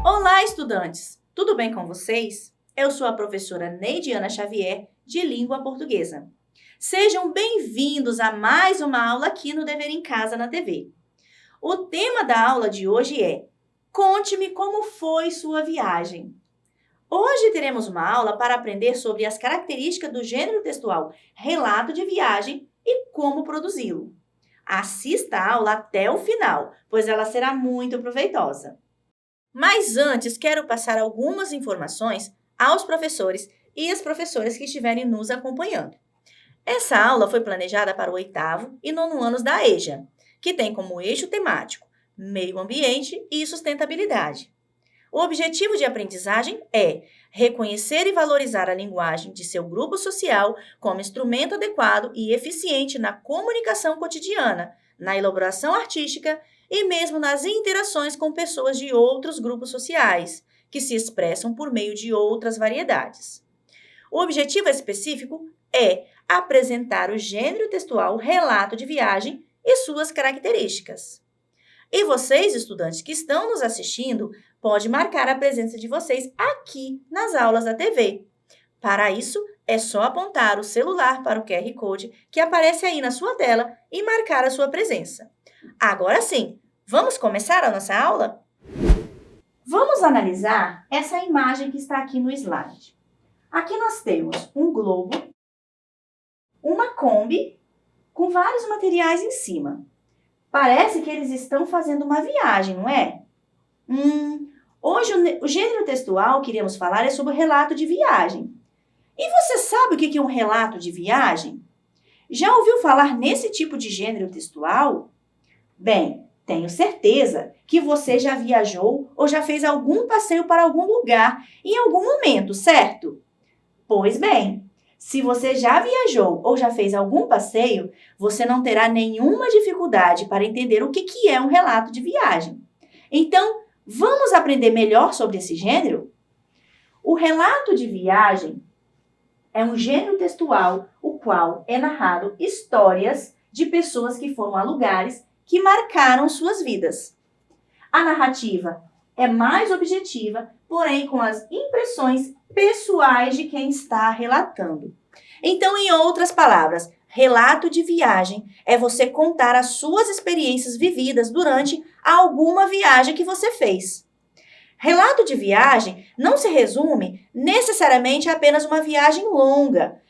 Olá, estudantes! Tudo bem com vocês? Eu sou a professora Neidiana Xavier, de Língua Portuguesa. Sejam bem-vindos a mais uma aula aqui no Dever em Casa na TV. O tema da aula de hoje é Conte-me como foi sua viagem. Hoje teremos uma aula para aprender sobre as características do gênero textual relato de viagem e como produzi-lo. Assista a aula até o final, pois ela será muito proveitosa. Mas antes, quero passar algumas informações aos professores e as professoras que estiverem nos acompanhando. Essa aula foi planejada para o 8º e 9º anos da EJA, que tem como eixo temático meio ambiente e sustentabilidade. O objetivo de aprendizagem é reconhecer e valorizar a linguagem de seu grupo social como instrumento adequado e eficiente na comunicação cotidiana, na elaboração artística e mesmo nas interações com pessoas de outros grupos sociais, que se expressam por meio de outras variedades. O objetivo específico é apresentar o gênero textual relato de viagem e suas características. E vocês, estudantes que estão nos assistindo, pode marcar a presença de vocês aqui nas aulas da TV. Para isso, é só apontar o celular para o QR Code que aparece aí na sua tela e marcar a sua presença. Agora sim, vamos começar a nossa aula? Vamos analisar essa imagem que está aqui no slide. Aqui nós temos um globo, uma Kombi com vários materiais em cima. Parece que eles estão fazendo uma viagem, não é? Hoje o gênero textual que iremos falar é sobre o relato de viagem. E você sabe o que é um relato de viagem? Já ouviu falar nesse tipo de gênero textual? Bem, tenho certeza que você já viajou ou já fez algum passeio para algum lugar em algum momento, certo? Pois bem, se você já viajou ou já fez algum passeio, você não terá nenhuma dificuldade para entender o que é um relato de viagem. Então, vamos aprender melhor sobre esse gênero? O relato de viagem é um gênero textual, o qual é narrado histórias de pessoas que foram a lugares que marcaram suas vidas. A narrativa é mais objetiva, porém com as impressões pessoais de quem está relatando. Então, em outras palavras, relato de viagem é você contar as suas experiências vividas durante alguma viagem que você fez. Relato de viagem não se resume necessariamente a apenas uma viagem longa,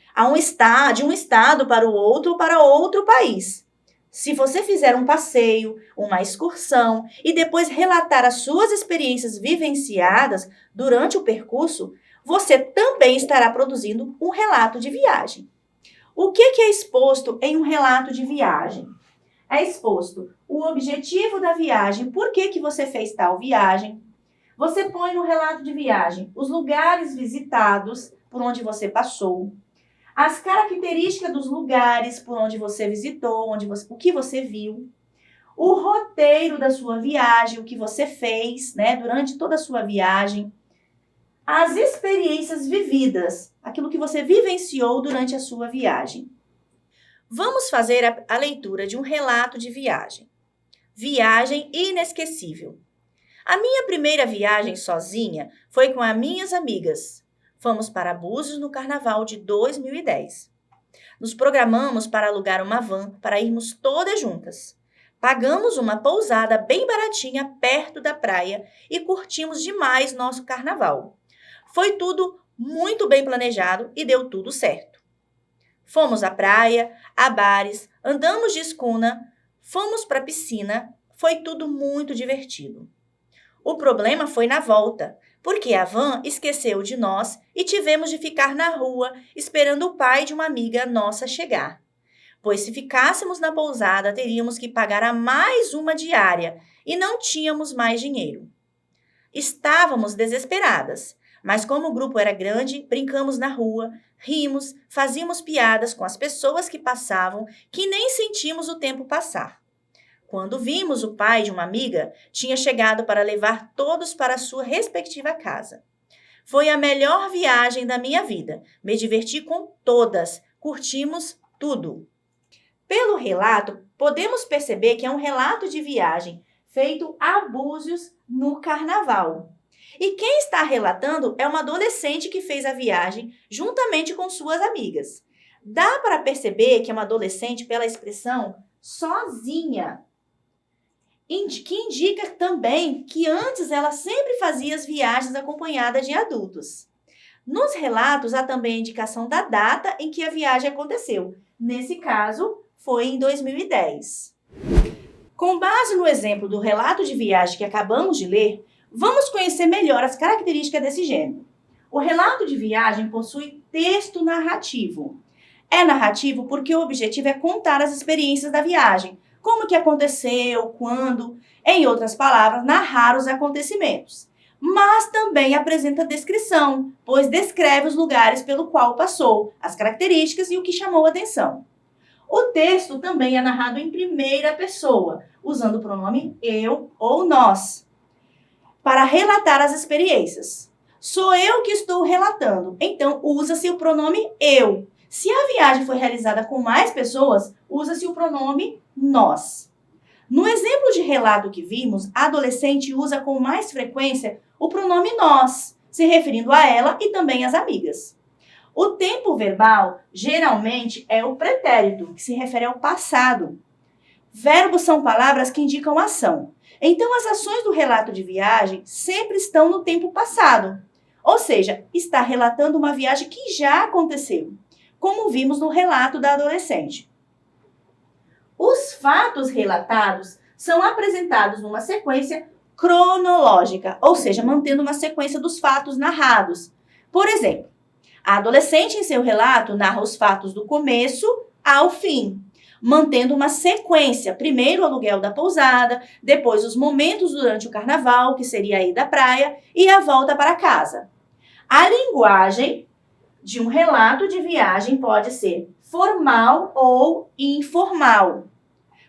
de um estado para o outro ou para outro país. Se você fizer um passeio, uma excursão e depois relatar as suas experiências vivenciadas durante o percurso, você também estará produzindo um relato de viagem. O que é exposto em um relato de viagem? É exposto o objetivo da viagem, por que você fez tal viagem. Você põe no relato de viagem os lugares visitados por onde você passou, as características dos lugares por onde você visitou, o que você viu, o roteiro da sua viagem, o que você fez, durante toda a sua viagem, as experiências vividas, aquilo que você vivenciou durante a sua viagem. Vamos fazer a leitura de um relato de viagem. Viagem inesquecível. A minha primeira viagem sozinha foi com as minhas amigas. Fomos para Búzios no Carnaval de 2010. Nos programamos para alugar uma van para irmos todas juntas. Pagamos uma pousada bem baratinha perto da praia e curtimos demais nosso carnaval. Foi tudo muito bem planejado e deu tudo certo. Fomos à praia, a bares, andamos de escuna, fomos para a piscina, foi tudo muito divertido. O problema foi na volta, porque a van esqueceu de nós e tivemos de ficar na rua esperando o pai de uma amiga nossa chegar. Pois se ficássemos na pousada, teríamos que pagar a mais uma diária e não tínhamos mais dinheiro. Estávamos desesperadas, mas como o grupo era grande, brincamos na rua, rimos, fazíamos piadas com as pessoas que passavam, que nem sentimos o tempo passar. Quando vimos, o pai de uma amiga tinha chegado para levar todos para sua respectiva casa. Foi a melhor viagem da minha vida. Me diverti com todas. Curtimos tudo. Pelo relato, podemos perceber que é um relato de viagem feito a Búzios no carnaval. E quem está relatando é uma adolescente que fez a viagem juntamente com suas amigas. Dá para perceber que é uma adolescente pela expressão sozinha, que indica também que antes ela sempre fazia as viagens acompanhada de adultos. Nos relatos há também a indicação da data em que a viagem aconteceu. Nesse caso, foi em 2010. Com base no exemplo do relato de viagem que acabamos de ler, vamos conhecer melhor as características desse gênero. O relato de viagem possui texto narrativo. É narrativo porque o objetivo é contar as experiências da viagem, como que aconteceu, quando, em outras palavras, narrar os acontecimentos. Mas também apresenta descrição, pois descreve os lugares pelo qual passou, as características e o que chamou a atenção. O texto também é narrado em primeira pessoa, usando o pronome eu ou nós, para relatar as experiências. Sou eu que estou relatando, então usa-se o pronome eu. Se a viagem foi realizada com mais pessoas, usa-se o pronome nós. No exemplo de relato que vimos, a adolescente usa com mais frequência o pronome nós, se referindo a ela e também às amigas. O tempo verbal, geralmente, é o pretérito, que se refere ao passado. Verbos são palavras que indicam ação. Então, as ações do relato de viagem sempre estão no tempo passado. Ou seja, está relatando uma viagem que já aconteceu, como vimos no relato da adolescente. Os fatos relatados são apresentados numa sequência cronológica, ou seja, mantendo uma sequência dos fatos narrados. Por exemplo, a adolescente em seu relato narra os fatos do começo ao fim, mantendo uma sequência. Primeiro o aluguel da pousada, depois os momentos durante o carnaval, que seria a ida à praia, e a volta para casa. A linguagem de um relato de viagem pode ser formal ou informal.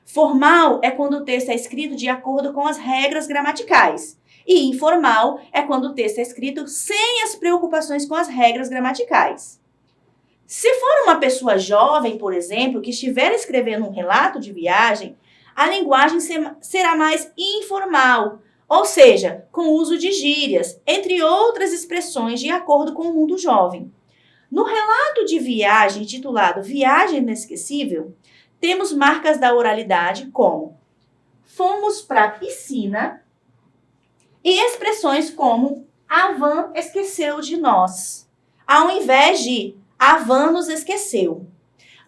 Formal é quando o texto é escrito de acordo com as regras gramaticais. E informal é quando o texto é escrito sem as preocupações com as regras gramaticais. Se for uma pessoa jovem, por exemplo, que estiver escrevendo um relato de viagem, a linguagem será mais informal, ou seja, com o uso de gírias, entre outras expressões de acordo com o mundo jovem. No relato de viagem titulado Viagem Inesquecível, temos marcas da oralidade como fomos para a piscina e expressões como a van esqueceu de nós, ao invés de a van nos esqueceu,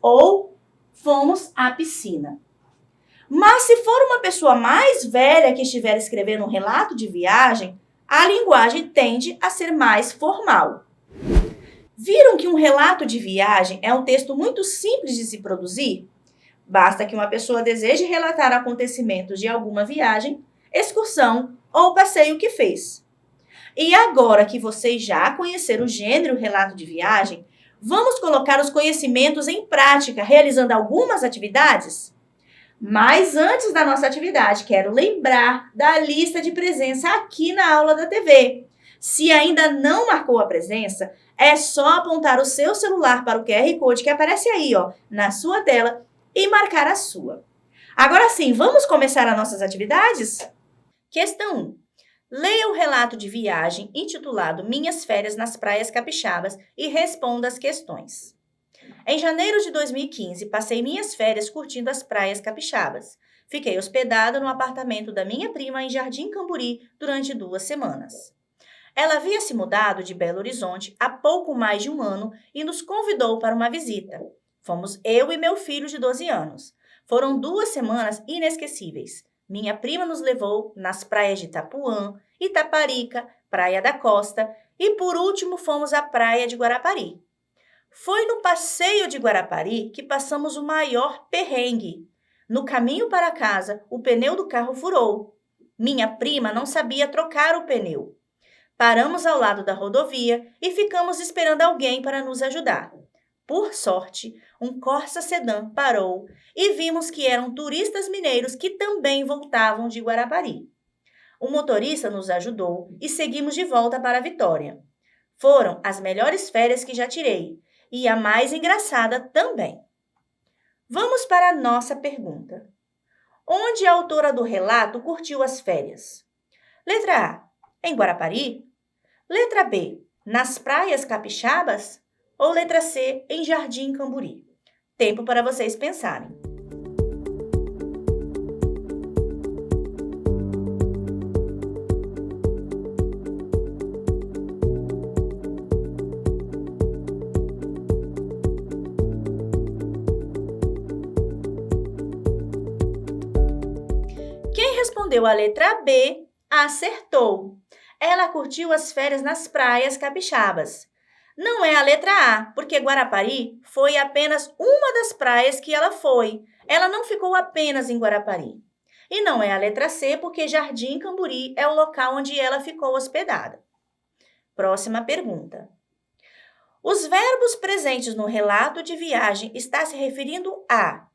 ou fomos à piscina. Mas se for uma pessoa mais velha que estiver escrevendo um relato de viagem, a linguagem tende a ser mais formal. Viram que um relato de viagem é um texto muito simples de se produzir? Basta que uma pessoa deseje relatar acontecimentos de alguma viagem, excursão ou passeio que fez. E agora que vocês já conheceram o gênero relato de viagem, vamos colocar os conhecimentos em prática, realizando algumas atividades? Mas antes da nossa atividade, quero lembrar da lista de presença aqui na aula da TV. Se ainda não marcou a presença, é só apontar o seu celular para o QR Code que aparece aí, na sua tela e marcar a sua. Agora sim, vamos começar as nossas atividades? Questão 1. Leia o relato de viagem intitulado Minhas Férias nas Praias Capixabas e responda as questões. Em janeiro de 2015, passei minhas férias curtindo as praias capixabas. Fiquei hospedada no apartamento da minha prima em Jardim Camburi durante 2 semanas. Ela havia se mudado de Belo Horizonte há pouco mais de um ano e nos convidou para uma visita. Fomos eu e meu filho de 12 anos. Foram 2 semanas inesquecíveis. Minha prima nos levou nas praias de Itapuã, Itaparica, Praia da Costa e, por último, fomos à praia de Guarapari. Foi no passeio de Guarapari que passamos o maior perrengue. No caminho para casa, o pneu do carro furou. Minha prima não sabia trocar o pneu. Paramos ao lado da rodovia e ficamos esperando alguém para nos ajudar. Por sorte, um Corsa Sedan parou e vimos que eram turistas mineiros que também voltavam de Guarapari. O motorista nos ajudou e seguimos de volta para Vitória. Foram as melhores férias que já tirei e a mais engraçada também. Vamos para a nossa pergunta. Onde a autora do relato curtiu as férias? Letra A, em Guarapari? Letra B, nas praias capixabas? Ou letra C, em Jardim Camburi? Tempo para vocês pensarem. Quem respondeu a letra B, acertou. Ela curtiu as férias nas praias capixabas. Não é a letra A, porque Guarapari foi apenas uma das praias que ela foi. Ela não ficou apenas em Guarapari. E não é a letra C, porque Jardim Camburi é o local onde ela ficou hospedada. Próxima pergunta. Os verbos presentes no relato de viagem está se referindo a: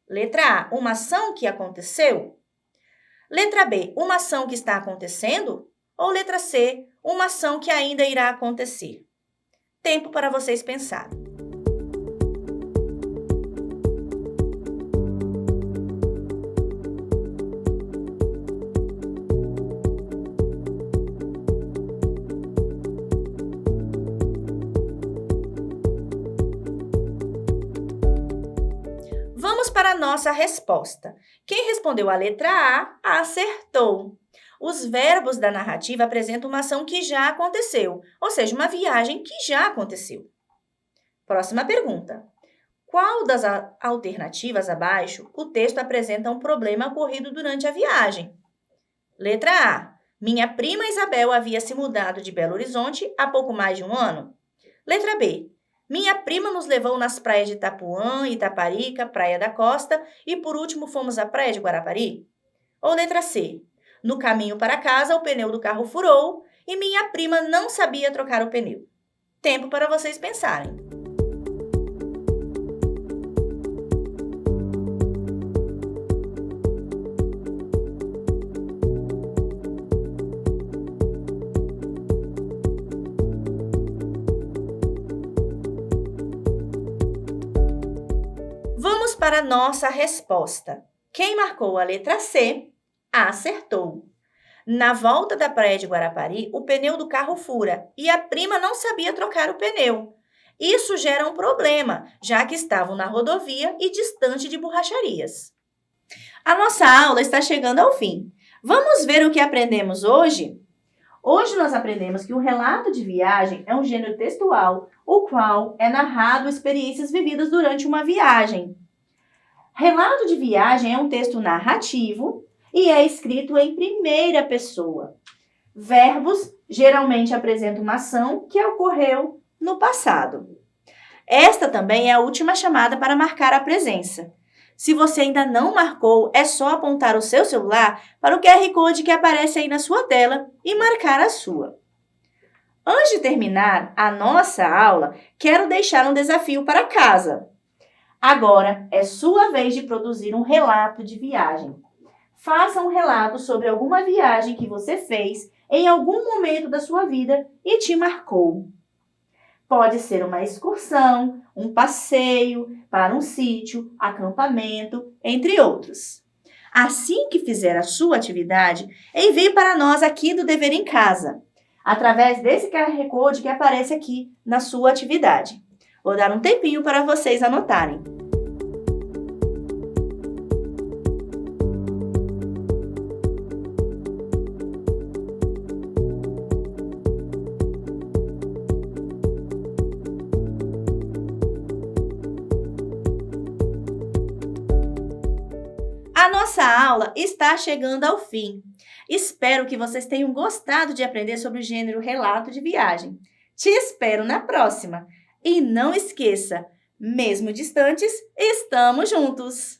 letra A, uma ação que aconteceu? Letra B, uma ação que está acontecendo? Ou letra C, uma ação que ainda irá acontecer? Tempo para vocês pensarem. Vamos para a nossa resposta. Quem respondeu a letra A, acertou. Os verbos da narrativa apresentam uma ação que já aconteceu, ou seja, uma viagem que já aconteceu. Próxima pergunta. Qual das alternativas abaixo o texto apresenta um problema ocorrido durante a viagem? Letra A. Minha prima Isabel havia se mudado de Belo Horizonte há pouco mais de um ano. Letra B. Minha prima nos levou nas praias de Itapuã, Itaparica, Praia da Costa e, por último, fomos à praia de Guarapari? Ou letra C. No caminho para casa, o pneu do carro furou e minha prima não sabia trocar o pneu. Tempo para vocês pensarem. Vamos para a nossa resposta. Quem marcou a letra C, acertou. Na volta da praia de Guarapari, o pneu do carro fura e a prima não sabia trocar o pneu. Isso gera um problema, já que estavam na rodovia e distante de borracharias. A nossa aula está chegando ao fim. Vamos ver o que aprendemos hoje? Hoje nós aprendemos que o relato de viagem é um gênero textual, o qual é narrado experiências vividas durante uma viagem. Relato de viagem é um texto narrativo e é escrito em primeira pessoa. Verbos geralmente apresentam uma ação que ocorreu no passado. Esta também é a última chamada para marcar a presença. Se você ainda não marcou, é só apontar o seu celular para o QR Code que aparece aí na sua tela e marcar a sua. Antes de terminar a nossa aula, quero deixar um desafio para casa. Agora é sua vez de produzir um relato de viagem. Faça um relato sobre alguma viagem que você fez em algum momento da sua vida e te marcou. Pode ser uma excursão, um passeio para um sítio, acampamento, entre outros. Assim que fizer a sua atividade, envie para nós aqui do Dever em Casa, através desse QR Code que aparece aqui na sua atividade. Vou dar um tempinho para vocês anotarem. A nossa aula está chegando ao fim. Espero que vocês tenham gostado de aprender sobre o gênero relato de viagem. Te espero na próxima. E não esqueça, mesmo distantes, estamos juntos!